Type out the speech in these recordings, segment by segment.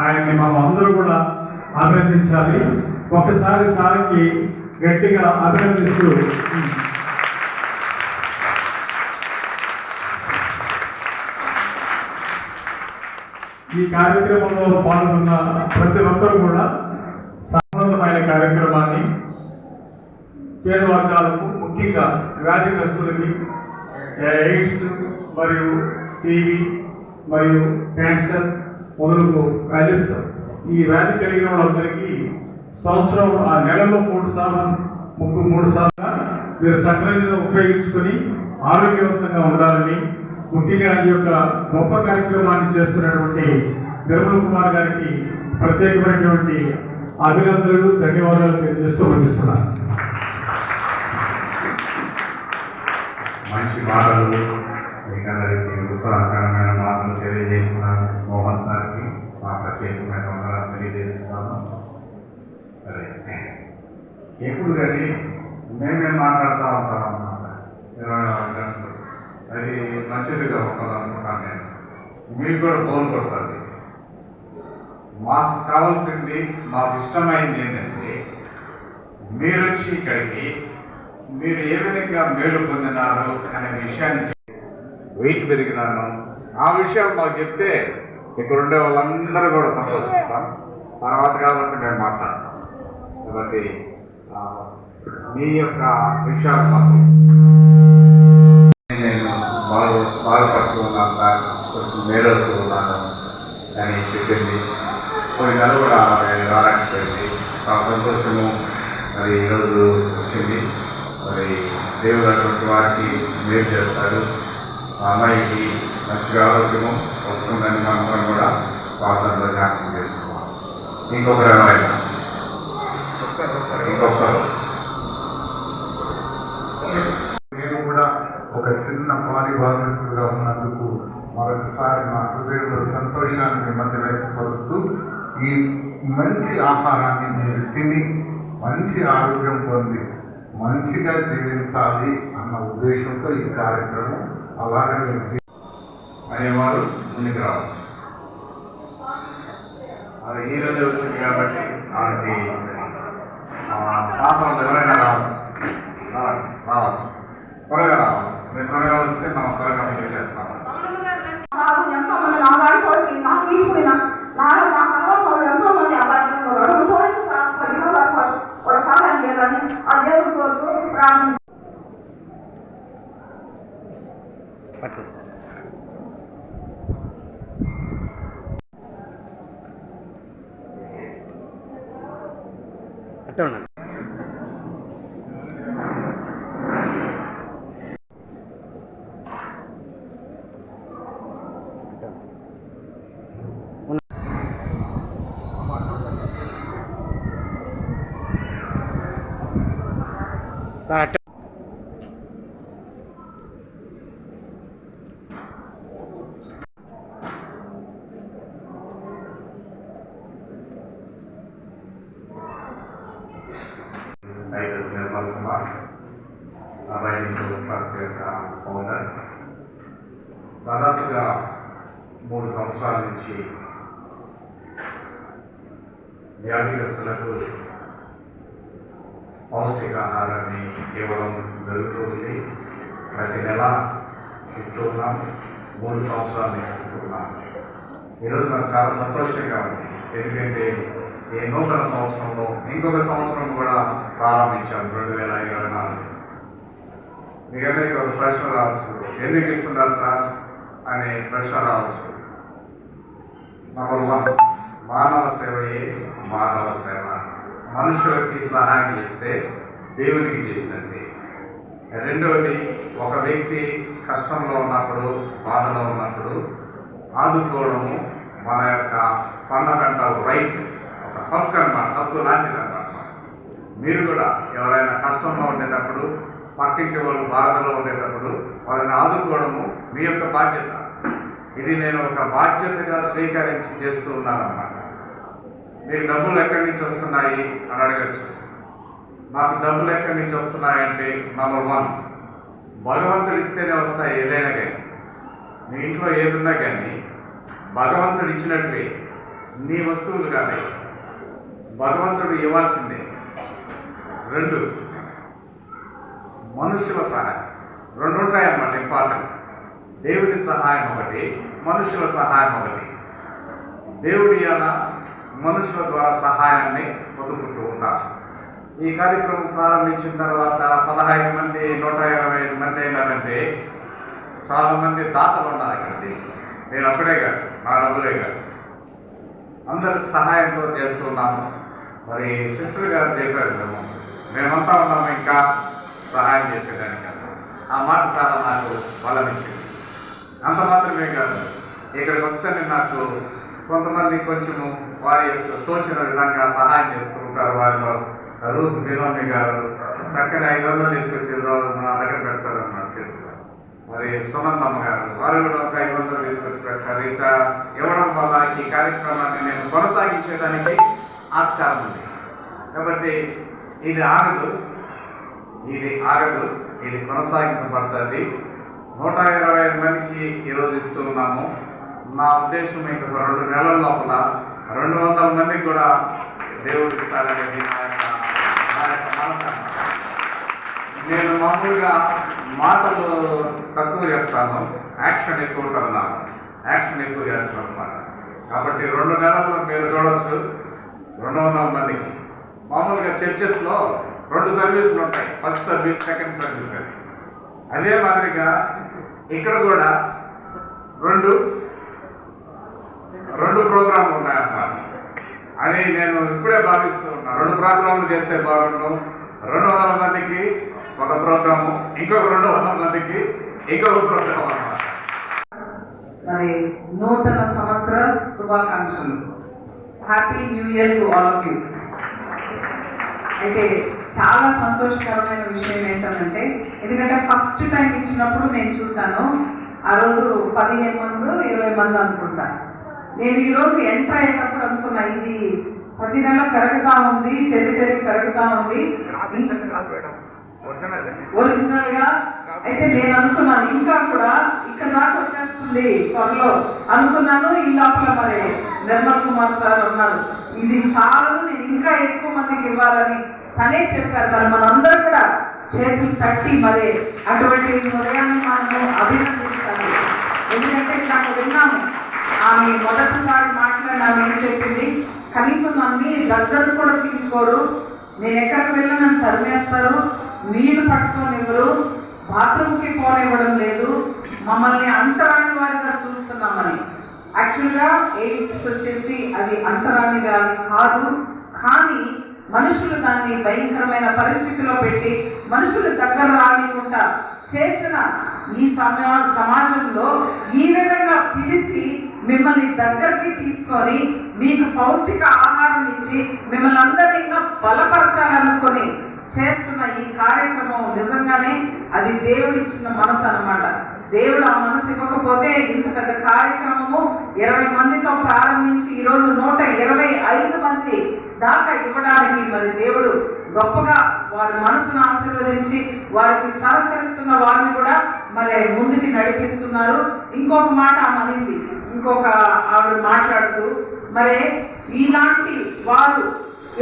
ఆయన్ని మనం అందరూ కూడా అభినందించాలి. ఒక్కసారి సార్కి గట్టిగా అభినందిస్తూ ఈ కార్యక్రమంలో పాల్గొన్న ప్రతి ఒక్కరు కూడా సంబంధమైన కార్యక్రమాన్ని పేద వర్గాలకు, ముఖ్యంగా వ్యాధిగ్రస్తులకి, ఎయిడ్స్ మరియు టీబీ మరియు క్యాన్సర్ మొదలుగు వ్యాధిస్తారు. ఈ వ్యాధి కలిగిన వాళ్ళందరికీ సంవత్సరం ఆ నెలలో 3 సార్లు మీరు సక్రమంగా ఉపయోగించుకొని ఆరోగ్యవంతంగా ఉండాలని, ముఖ్యంగా ఈ యొక్క గొప్ప కార్యక్రమాన్ని చేస్తున్నటువంటి నిర్మల్ కుమార్ గారికి ప్రత్యేకమైనటువంటి అభినందనలు, ధన్యవాదాలు తెలియజేస్తూ ముగిస్తున్నాను. మంచి మాటలు మీకందరికీ ఉత్సాహకరమైన మాటలు తెలియజేస్తున్నాను. మోహన్ సార్కి మా ప్రత్యేకమైన వందనాలు తెలియజేస్తున్నాను. సరే, ఎప్పుడు కానీ మేమే మాట్లాడుతూ ఉంటాం అన్నమాట. 24 గంటలు అది మంచిదిగా ఉంటుందనుకుంటాను నేను. మీకు కూడా ఫోన్ కొడుతుంది. మాకు కావాల్సింది, మాకు ఇష్టమైంది ఏంటంటే మీరు వచ్చి ఇక్కడికి మీరు ఏ విధంగా మేలు పొందినారు అనే విషయాన్ని వెయిట్ పెరిగినాను ఆ విషయం మాకు చెప్తే ఇక్కడ ఉండే వాళ్ళందరూ కూడా సంతోషిస్తాం. తర్వాత కాబట్టి మేము మాట్లాడతాం. కాబట్టి మీ యొక్క విషయాలు మాకు నేను బాధపడుతున్నాను సార్, కొంచెం మేలవుతూ ఉన్నాను అని చెప్పింది. కొన్ని నెలలు కూడా రావడానికి పోయింది. చాలా సంతోషము. మరి ఈరోజు వచ్చింది. మరి దేవుడు అటువంటి వారికి మేలు చేస్తాడు. ఆ అమ్మాయికి మంచిగా ఆరోగ్యము వస్తుందని మనం కూడా ప్రార్థనలో జ్ఞాపకం చేసుకోవాలి. ఇంకొకరు ఎవరైనా నేను కూడా ఒక చిన్న పాలిభాగస్తులుగా ఉన్నందుకు మరొకసారి మా హృదయంలో సంతోషాన్ని మీ మధ్య వ్యక్తపరుస్తూ ఈ మంచి ఆహారాన్ని మీరు తిని మంచి ఆరోగ్యం పొంది మంచిగా జీవించాలి అన్న ఉద్దేశంతో ఈ కార్యక్రమం అలాగే మీరు అనేవారు ముందుకు రావచ్చు. అది ఈరోజు వచ్చింది కాబట్టి వాళ్ళకి పాత్రలు ఎవరైనా రావచ్చు. త్వరగా రావాలి. మీరు త్వరగా వస్తే మనం త్వరగా ముందుకు చేస్తాము. నిర్మల్ కుమార్, అబ్బాయి ట్రస్ట్ యొక్క ఓనర్. దాదాపుగా 3 సంవత్సరాల నుంచి వ్యాధిగ్రస్తులకు పౌష్టికాహారాన్ని ఇవ్వడం జరుగుతుంది. ప్రతి నెల ఇస్తూ ఉన్నాం. 3 సంవత్సరాల నుంచి ఇస్తూ ఉన్నాం. ఈరోజు నాకు చాలా సంతోషంగా ఉంది. ఎందుకంటే ఈ నూతన సంవత్సరంలో ఇంకొక సంవత్సరం కూడా ప్రారంభించాను, 2024. మీకు అందరికీ ఒక ప్రశ్న రావచ్చు, ఎందుకు ఇస్తున్నారు సార్ అనే ప్రశ్న రావచ్చు. నంబర్ 1, మానవ సేవయే మానవ సేవ. మనుషులకి సహాయం చేస్తే దేవునికి చేసినట్టే. రెండవది, ఒక వ్యక్తి కష్టంలో ఉన్నప్పుడు, బాధలో ఉన్నప్పుడు ఆదుకోవడము మన యొక్క ఫండమెంటల్ రైట్, ఒక హక్కు అన్నమాట, హక్కు లాంటిది అన్నమాట. మీరు కూడా ఎవరైనా కష్టంలో ఉండేటప్పుడు, పక్కింటి వాళ్ళు బాధలో ఉండేటప్పుడు వాళ్ళని ఆదుకోవడము మీ యొక్క బాధ్యత. ఇది నేను ఒక బాధ్యతగా స్వీకరించి చేస్తూ ఉన్నానన్నమాట. మీకు డబ్బులు ఎక్కడి నుంచి వస్తున్నాయి అని అడగచ్చు. నాకు డబ్బులు ఎక్కడి నుంచి వస్తున్నాయంటే, నంబర్ 1, భగవంతుడు ఇస్తేనే వస్తాయి ఏదైనా కానీ. మీ ఇంట్లో ఏదున్నా కానీ భగవంతుడు ఇచ్చినట్లే. నీ వస్తువులు కానీ భగవంతుడు ఇవ్వాల్సిందే. 2 మనుష్యుల సహాయం. 2 ఉంటాయి అన్నమాట ఇంపార్టెంట్. దేవుడి సహాయం ఒకటి, మనుషుల సహాయం ఒకటి. దేవుడి అలా మనుషుల ద్వారా సహాయాన్ని పొందుకుంటూ ఉంటారు. ఈ కార్యక్రమం ప్రారంభించిన తర్వాత 15 మంది 125 మంది అయినారంటే చాలామంది దాతలు ఉన్నారు అక్కడికి. నేను అప్పుడే కాదు, నా డబ్బులే కాదు, అందరి సహాయంతో చేస్తున్నాము. మరి సిస్టర్ గారు చెప్పారు, మేమంతా ఉన్నాము ఇంకా సహాయం చేసేదానికి. ఆ మాట చాలా నాకు బలమిచ్చింది. అంత మాత్రమే కాదు, ఇక్కడికి వస్తే నాకు కొంతమంది కొంచెము వారి యొక్క తోచిన విధంగా సహాయం చేస్తూ ఉంటారు. వారిలో రూత్ బినోమి గారు చక్కని 500 తీసుకొచ్చి నా దగ్గర పెడతారు అన్నమాట చేతిలో. మరి సునందమ్మ గారు వారు కూడా ఒక 500 తీసుకొచ్చి పెడతారు. ఇట్లా ఇవ్వడం వల్ల ఈ కార్యక్రమాన్ని నేను కొనసాగించేదానికి ఆస్కారం ఉంది. కాబట్టి ఇది ఆగదు, ఇది కొనసాగింపబడుతుంది. 125 మందికి ఈరోజు ఇస్తూ ఉన్నాము. నా ఉద్దేశం ఇంకా 2 నెలల లోపల 200 మందికి కూడా దేవుడు ఇస్తాడనేది నా యొక్క మనసు. నేను మామూలుగా మాటలు తక్కువ చెప్తాను, యాక్షన్ ఎక్కువ ఉంటుంది. నాకు యాక్షన్ ఎక్కువ చేస్తాను అన్నమాట. కాబట్టి 2 నెలల్లో మీరు చూడవచ్చు 200 మందికి. మామూలుగా చర్చెస్లో 2 సర్వీసులు ఉంటాయి, ఫస్ట్ సర్వీస్, సెకండ్ సర్వీస్ అని. అదే మాదిరిగా ఇక్కడ కూడా రెండు ప్రోగ్రాంలు ఉన్నాయన్నమాట అని నేను ఇప్పుడే భావిస్తూ ఉన్నా. 2 ప్రోగ్రాంలు చేస్తే బాగుండు. 200 మందికి ఒక ప్రోగ్రాము, ఇంకొక 200 మందికి ఇంకొక ప్రోగ్రాం అన్నమాట. మరి నూతన సంవత్సర శుభాకాంక్షలు. Happy new year to all of you. అయితే చాలా సంతోషకరమైన విషయం ఏంటంటే, ఎందుకంటే ఫస్ట్ టైం ఇచ్చినప్పుడు నేను చూశాను, ఆ రోజు 15 మంది 20 మంది అనుకుంటా. నేను ఈరోజు ఎంటర్ అయ్యేటప్పుడు అనుకున్నా, ఇది ప్రతి నెల పెరుగుతూ ఉంది, పెరుగుతూ ఉంది ఒరిజినల్ గా. అయితే నేను అనుకున్నాను ఇంకా కూడా ఇక్కడ దాకా వచ్చేస్తుంది త్వరలో అనుకున్నాను. ఈ లోపల మరి నిర్మల్ కుమార్ సార్ ఉన్నారు, ఇది చాలు, నేను ఇంకా ఎక్కువ మందికి ఇవ్వాలని తనే చెప్పారు. మరి మనందరూ కూడా చేతులు తట్టి మరి అటువంటి హృదయాన్ని మనము అభినందించాలి. ఎందుకంటే నాకు విన్నాము, ఆమె మొదటిసారి మాట్లాడిన ఏం చెప్పింది, కనీసం నన్ను దగ్గర కూడా తీసుకోరు, నేను ఎక్కడికి వెళ్ళినా నన్ను తరిమేస్తారు, నీళ్లు పట్టుకోనివ్వరు, బాత్రూమ్కి పోనివ్వడం లేదు, మమ్మల్ని అంటరాని వారిగా చూస్తున్నామని. యాక్చువల్గా ఎయిడ్స్ వచ్చేసి అది అంటరాని వ్యాధి కాదు, కానీ మనుషులు దాన్ని భయంకరమైన పరిస్థితిలో పెట్టి మనుషులు దగ్గర రానికుండా చేసిన ఈ సమాజంలో ఈ విధంగా పిలిచి మిమ్మల్ని దగ్గరికి తీసుకొని మీకు పౌష్టిక ఆహారం ఇచ్చి మిమ్మల్ని అందరినీ ఇంకా బలపరచాలనుకొని చేస్తున్న ఈ కార్యక్రమం నిజంగానే అది దేవుడిచ్చిన మనసు అన్నమాట. దేవుడు ఆ మనసు ఇవ్వకపోతే ఇంత పెద్ద కార్యక్రమము 20 మందితో ప్రారంభించి ఈరోజు 125 మంది దాకా ఇవ్వడానికి మరి దేవుడు గొప్పగా వారి మనసును ఆశీర్వదించి వారికి సహకరిస్తున్న వారిని కూడా మరి ముందుకి నడిపిస్తున్నారు. ఇంకొక మాట అనింది, ఇంకొక ఆవిడ మాట్లాడుతూ, మరి ఇలాంటి వారు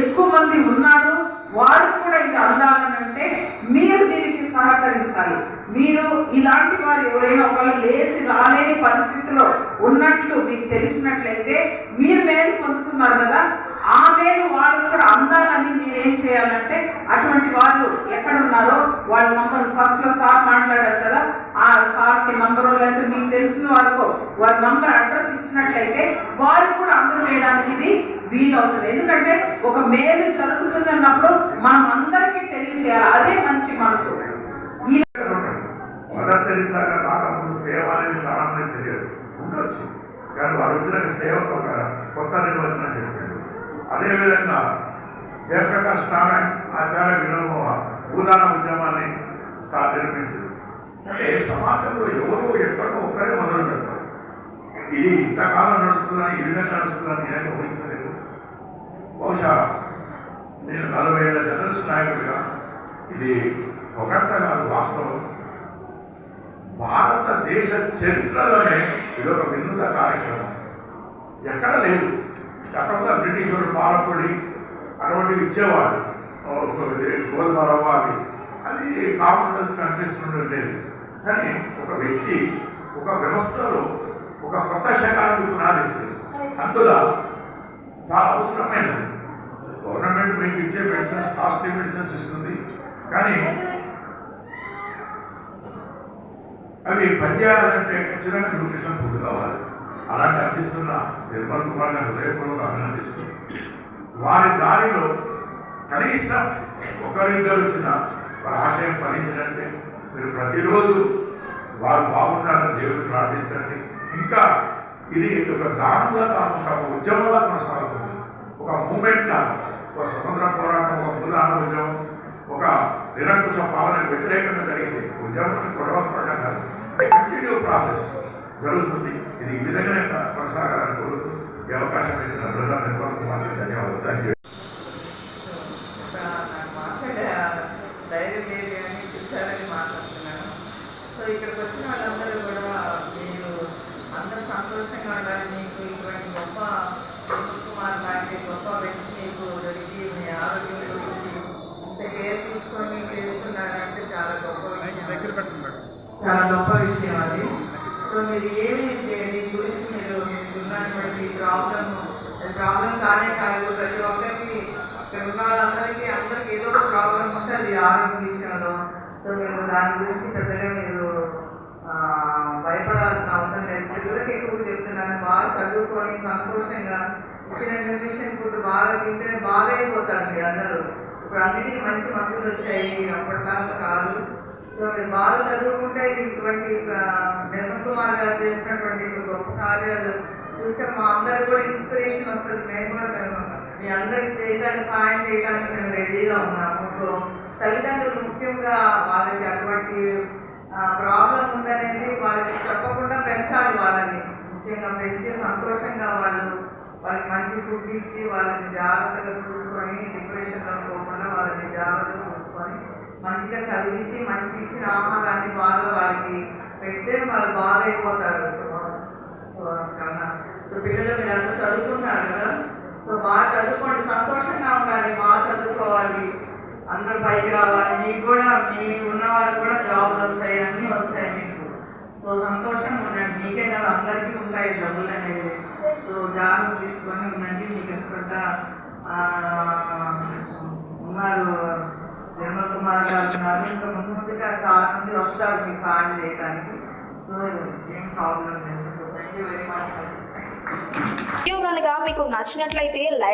ఎక్కువ మంది ఉన్నారు, వారికి కూడా ఇది అందాలనంటే మీరు దీనికి సహకరించాలి. మీరు ఇలాంటి వారు ఎవరైనా ఒకళ్ళు లేచి రాలేని పరిస్థితిలో ఉన్నట్లు మీకు తెలిసినట్లయితే మీరు మేలు పొందుతున్నారు కదా, ఆ మేలు వాళ్ళకు కూడా అందాలని మీరేం చేయాలంటే అటువంటి వాళ్ళు ఎక్కడ ఉన్నారో వాళ్ళ నంబర్ ఫస్ట్లో సార్ మాట్లాడారు కదా, ఆ సార్కి నంబరు లేకపోతే మీకు తెలిసిన వారికో వారి నంబర్ అడ్రస్ ఇచ్చినట్లయితే వారికి కూడా అందజేయడానికి ఇది వీలవుతుంది. ఎందుకంటే ఒక మేలు జరుగుతుంది అన్నప్పుడు మనం అందరికీ తెలియజేయాలి, అదే మంచి మనసు. మదర్ తెరీసా గారు రాకముందు సేవ అనేది చాలా మంది తెలియదు ఉండొచ్చు, కానీ వారు వచ్చిన సేవకు ఒక కొత్త నిర్వచనం చెప్పాడు. అదేవిధంగా జయప్రకాష్ నారాయణ ఆచార్య వినోబ భూదాన ఉద్యమాన్ని నిర్మించారు. అంటే సమాజంలో ఎవరో ఎక్కడో ఒక్కరే మొదలు పెడతారు. ఇది ఇంతకాలం నడుస్తుందని, ఈ విధంగా నడుస్తుందని నేను ఊహించలేదు. బహుశా నేను 40 ఏళ్ల జర్నలిస్ట్ నాయకుడిగా ఇది ఒకట కాదు, వాస్తవం. భారతదేశ చరిత్రలోనే ఇదొక వినూత కార్యక్రమం, ఎక్కడ లేదు. గతంలో బ్రిటిష్ వాళ్ళు పాలపొడి అటువంటివి ఇచ్చేవాళ్ళు, గోధుమ రవ్వ అవి, అది కామన్వెల్త్ కంట్రీస్ నుండి ఉండేది. కానీ ఒక వ్యక్తి ఒక వ్యవస్థలో ఒక కొత్త శకానికి పునాదిస్తుంది. అందులో చాలా అవసరమైనది. గవర్నమెంట్ మీకు ఇచ్చే మెడిసిన్స్ కాస్ట్లీ మెడిసిన్స్ ఇస్తుంది, కానీ అవి పనిచేయాలంటే ఖచ్చితంగా న్యూట్రిషన్ ఫుడ్ కావాలి. అలాంటి అందిస్తున్న నిర్మల్ కుమార్ గారు హృదయపూర్వక అభినందిస్తుంది. వారి దారిలో కనీసం ఒకరిద్దరు వచ్చిన వారి ఆశయం ఫలించినట్టే. మీరు ప్రతిరోజు వారు బాగుండాలని దేవుడిని ప్రార్థించండి. ఇంకా ఇది ఒక దానంలా కాకుండా ఒక ఉద్యమంలా కొనసాగుతుంది, ఒక మూమెంట్లా, ఒక స్వతంత్ర పోరాటం, ఒక మూలాన ఉద్యమం, ఒక నిరంకుశ పాలనకు వ్యతిరేకంగా జరిగింది. ఉద్యమాన్ని గొడవపడడం కాదు, కంటిన్యూ ప్రాసెస్ జరుగుతుంది. ఇది ఈ విధంగానే కొనసాగాలని కోరుతూ ఈ అవకాశం ఇచ్చిన బ్రదర్ నిర్మల్ కుమార్కి ధన్యవాదాలు. Thank you. నాకు మాట్లాడే ధైర్యం లేదు అని చూసారని మాట్లాడుతున్నాను. సో ఇక్కడికి వచ్చిన వాళ్ళందరూ కూడా మీరు అందరూ సంతోషంగా ఉండాలి. మీకు ఇటువంటి గొప్ప నిర్మల్ కుమార్ లాంటి గొప్ప వ్యక్తి మీకు దొరికి మీ ఆరోగ్యం గురించి ఇంత కేర్ తీసుకొని చేస్తున్నారంటే చాలా గొప్ప విషయం, చాలా గొప్ప విషయం అది. సో మీరు ఏమి దీని గురించి మీరు ఉన్నటువంటి ప్రాబ్లం కానే కాదు, ప్రతి ఒక్కరికి ఇక్కడ ఉన్న వాళ్ళందరికీ ఏదో ఒక ప్రాబ్లం ఉంటుంది ఆరోగ్య విషయంలో. సో మీరు దాని గురించి పెద్దగా మీరు భయపడాల్సిన అవసరం లేదు. పిల్లలకి ఎక్కువ చెప్తున్నాను, బాగా చదువుకొని సంతోషంగా ఇచ్చిన న్యూట్రిషన్ ఫుడ్ బాగా తింటే బాగా అయిపోతారు మీరు అందరూ. ఇప్పుడు అన్నిటికీ మంచి మందులు వచ్చాయి, అప్పట్లో కాదు. సో మీరు బాగా చదువుకుంటే ఇటువంటి నిర్మల్ కుమార్ గారు చేసినటువంటి గొప్ప కార్యాలు చూస్తే మా అందరికి కూడా ఇన్స్పిరేషన్ వస్తుంది. మేము మీ అందరికి చేయడానికి సహాయం చేయడానికి మేము రెడీగా ఉన్నాము. సో తల్లిదండ్రులు ముఖ్యంగా వాళ్ళకి అటువంటి ప్రాబ్లం ఉందనేది వాళ్ళకి చెప్పకుండా పెంచాలి. వాళ్ళని ముఖ్యంగా పెంచి సంతోషంగా వాళ్ళకి మంచి ఫుడ్ ఇచ్చి వాళ్ళని జాగ్రత్తగా చూసుకొని డిప్రెషన్లో పోకుండా వాళ్ళని జాగ్రత్తగా చూసుకొని మంచిగా చదివించి మంచి ఇచ్చిన ఆహారాన్ని బాగా వాళ్ళకి పెడితే వాళ్ళు బాగా అయిపోతారు. సో పిల్లలు మీరు అంతా చదువుకుంటున్నారు కదా, సో బాగా చదువుకోండి, సంతోషంగా ఉండాలి, బాగా చదువుకోవాలి, అందరూ పైకి రావాలి. మీకు కూడా మీ ఉన్న వాళ్ళకి కూడా జాబ్లు వస్తాయి, అన్నీ వస్తాయి మీకు. సో సంతోషంగా ఉండండి, మీకే కదా అందరికీ ఉంటాయి డబ్బులు అనేది. సో జాగ్రత్త తీసుకొని ఉండండి. మీకు ఎంత ఉన్నారు నిర్మల్ కుమార్ గారు ఉన్నారు, ఇంకా ముందుగా చాలా మంది వస్తారు మీకు సహాయం చేయడానికి. సో ఏం ప్రాబ్లం లేదు. So thank you very much. Video కనుక మీకు నచ్చినట్లయితే లైక్